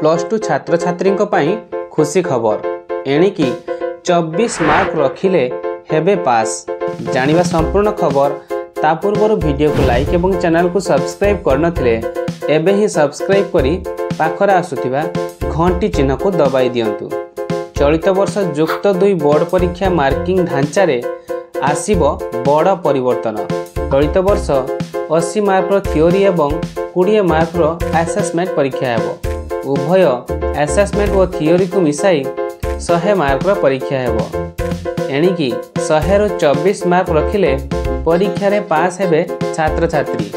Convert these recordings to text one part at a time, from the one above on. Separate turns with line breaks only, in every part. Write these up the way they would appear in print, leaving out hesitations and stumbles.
Plus two छात्र छात्री खुशी खबर एणिकी 24 मार्क रखिले हेबे पास। जानिबा संपूर्ण खबर ता पूर्व वीडियो को लाइक एवं चैनल को सब्सक्राइब करनथिले एबे ही सब्सक्राइब करी पाखरे आसुथिबा घंटी चिन्ह को दबाई दियंतु। चलित वर्ष युक्त 2 बोर्ड परीक्षा मार्किंग ढांचा रे आसीबो बड़ परिवर्तन। चलित वर्ष 80 मार्क थियोरी एवं 20 मार्क असेसमेंट परीक्षा हेबो। उभय असेसमेंट और थियोरी को मिसाई 100 मार्क परीक्षा हेबो। एणिकी 100 रु 24 मार्क रखिले परीक्षा रे पास हेबे छात्र छात्री।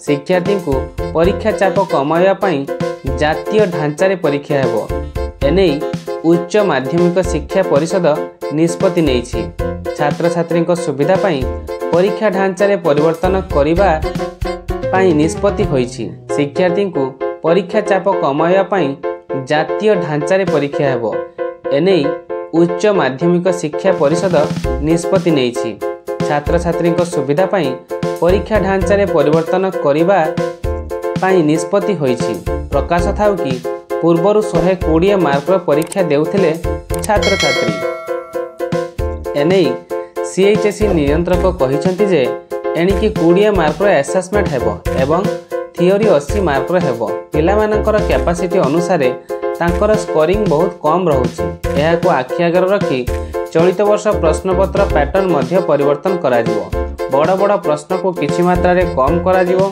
शिक्षार्थी को परीक्षा चाप कमाइबा पई जातीय ढांचा रे परीक्षा हेबो। एने उच्च माध्यमिक शिक्षा परिषद निष्पत्ति नेछि। छात्र छात्री सुविधा पई परीक्षा ढांचा रे परिवर्तन करिबा पई निष्पत्ति होईछि। शिक्षार्थी को परीक्षा चाप कमाइबा पई जातीय ढांचा रे परीक्षा हेबो। एने उच्च माध्यमिक शिक्षा परिषद निष्पत्ति नेछि। छात्र छात्री सुविधा पई परीक्षा ढांचा रे परिवर्तन करिबा पई निष्पत्ति होईछि। प्रकाश थाउ कि पूर्वरु 120 मार्क परीक्षा देउथिले छात्र छात्री। एने सीएचएसई नियंत्रक कहिसंती जे एणिकी 20 मार्क असेसमेंट हेबो एवं थियोरी 80 मार्क हेबो। पिलामानकर कैपेसिटी अनुसार तांकर स्कोरिंग बहुत कम रहुछि। एहाको आखि आगर रखी चलित वर्ष प्रश्नपत्र पैटर्न मध्य परिवर्तन करा जिवो। बड़ बड़ प्रश्न को किछि मात्रा रे कम करा जिवो।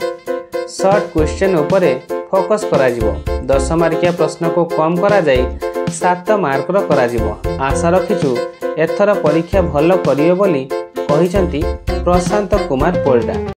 शॉर्ट क्वेश्चन उपरे फोकस करा जिवो। 10 मार्किया प्रश्न को कम करा जाई 7 मार्क रो करा जिवो। आशा रखिछु एथर परीक्षा भल करिवे बोली कहिसंती प्रशांत कुमार पोल्डा।